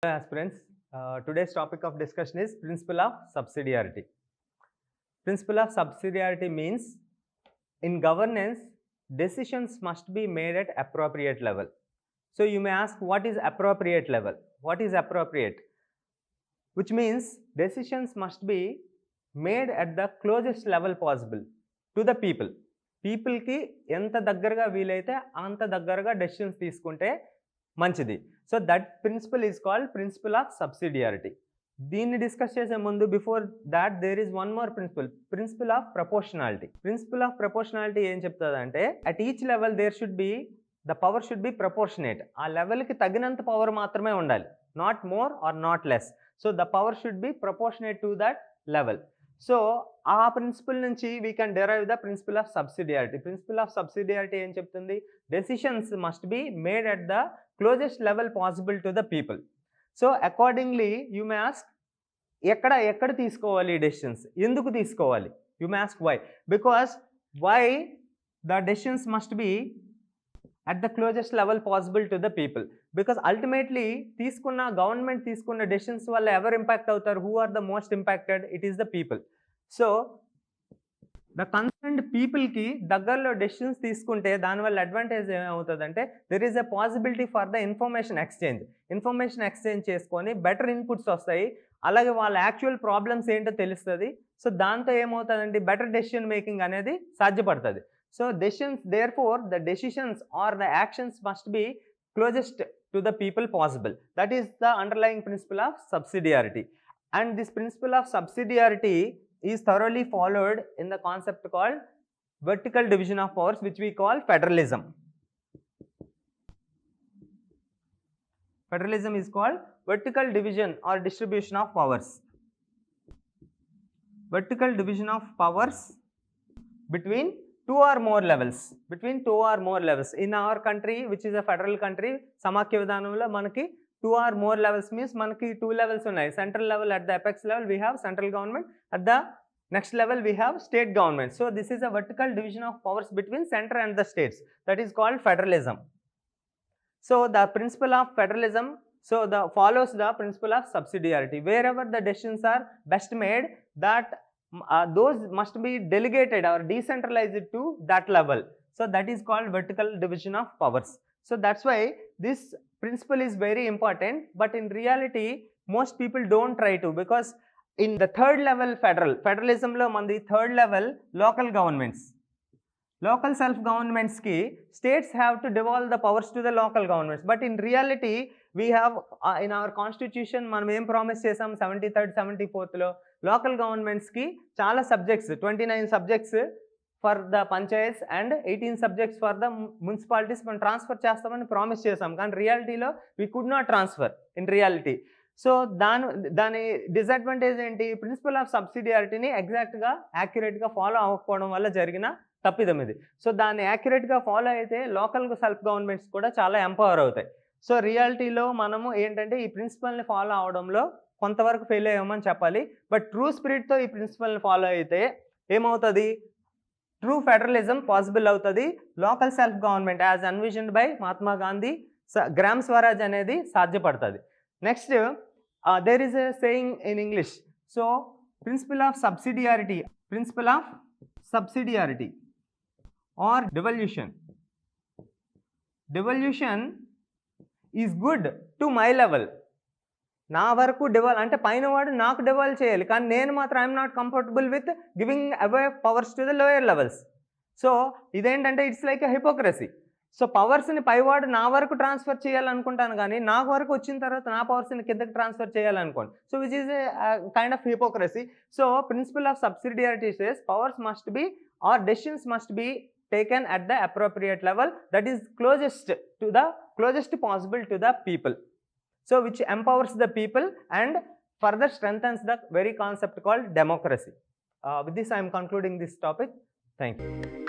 Aspirants, today's topic of discussion is principle of subsidiarity. Principle of subsidiarity means in governance, decisions must be made at appropriate level. So you may ask, what is appropriate level? What is appropriate? Which means decisions must be made at the closest level possible to the people. పీపుల్కి ఎంత దగ్గరగా వీలైతే అంత దగ్గరగా decisions తీసుకుంటే మంచిది. So that principle is called principle of subsidiarity. దీన్ని discuss చేసే ముందు before that there is one more principle of proportionality. Principle of proportionality ఏం చెప్తుందంటే at each level there should be the power should be proportionate. ఆ లెవెల్కి తగినంత power మాత్రమే ఉండాలి, not more or not less. So the power should be proportionate to that level. So ఆ principle నుంచి we can derive the principal of subsidiarity. Principle of subsidiarity ఏం చెప్తుంది? Decisions must be made at the closest level possible to the people. So accordingly you may ask, ఎక్కడ తీసుకోవాలి ఈ decisions, ఎందుకు తీసుకోవాలి? You may ask why. Because why the decisions must be at the closest level possible to the people, because ultimately government తీసుకున్న decisions వల్ల ఎవరు impact అవుతారు? who are the most impacted? it is the people. so the concerned people కి దగ్గరలో decisions తీసుకుంటే దానివల్ల advantage ఏమవుతుందంటే there is a possibility for the information exchange చేసుకొని బెటర్ ఇన్పుట్స్ వస్తాయి. అలాగే వాళ్ళ యాక్చువల్ ప్రాబ్లమ్స్ ఏంటో తెలుస్తుంది. సో దాంతో ఏమవుతుందంటే బెటర్ డెసిషన్ మేకింగ్ అనేది సాధ్యపడుతుంది. So therefore the decisions or the actions must be closest to the people possible. That is the underlying principle of subsidiarity. And this principle of subsidiarity is thoroughly followed in the concept called vertical division of powers, which we call federalism. Federalism is called vertical division or distribution of powers. Vertical division of powers between two or more levels. In our country, which is a federal country, సమాఖ్య విధానంలో మనకి 2 or more levels means మనకి 2 levels ఉన్నాయి. Central level, at the apex level we have central government, at the next level we have state government. So this is a vertical division of powers between center and the states. That is called federalism. So the principle of federalism follows the principle of subsidiarity. Wherever the decisions are best made, that those must be delegated or decentralized to that level. So that is called vertical division of powers. So that's why this principle is very important, but in reality most people don't try to, because in the third level federalism lo mandi third level local self governments ki states have to devolve the powers to the local governments. But in reality we have in our constitution మనం ఏం promise చేసాం 73rd 74th లో local governments కి చాలా subjects 29 subjects for the panchayats and 18 subjects for the municipalities మనం transfer చేస్తామని promise చేసాం. కానీ రియాలిటీలో we could not transfer in reality. So దాని డిసడ్వాంటేజ్ ఏంటి? ప్రిన్సిపల్ ఆఫ్ సబ్సిడియారిటీని ఎగ్జాక్ట్గా యాక్యురేట్గా ఫాలో అవ్వకపోవడం వల్ల జరిగిన తప్పిదం ఇది. సో దాన్ని యాక్యురేట్గా ఫాలో అయితే లోకల్ సెల్ఫ్ గవర్నమెంట్స్ కూడా చాలా ఎంపవర్ అవుతాయి. సో రియాలిటీలో మనము ఏంటంటే ఈ ప్రిన్సిపల్ని ఫాలో అవడంలో కొంతవరకు ఫెయిల్ అయ్యామని చెప్పాలి. బట్ ట్రూ స్పిరిట్తో ఈ ప్రిన్సిపల్ని ఫాలో అయితే ఏమవుతుంది? ట్రూ ఫెడరలిజం పాసిబుల్ అవుతుంది. Local self government as envisioned by Mahatma Gandhi, Gram Swaraj అనేది సాధ్యపడుతుంది. Next there is a saying in English. So principle of subsidiarity or devolution is good to my level. నా వరకు అంటే పైన వాడు నాకు డెవాల్వ్ చేయాలి, కానీ నేను మాత్రం I'm not comfortable with giving away powers to the lower levels. So ఇదేంటంటే it's like a hypocrisy. So పవర్స్ని పైవాడు నా వరకు ట్రాన్స్ఫర్ చేయాలనుకుంటాను, కానీ నాకు వరకు వచ్చిన తర్వాత నా పవర్స్ని కిందకి ట్రాన్స్ఫర్ చేయాలనుకోండి. So which is a kind of hypocrisy. So principle of subsidiarity says powers must be or decisions must be taken at the appropriate level, that is closest possible to the people, so which empowers the people and further strengthens the very concept called democracy. With this I am concluding this topic. Thank you.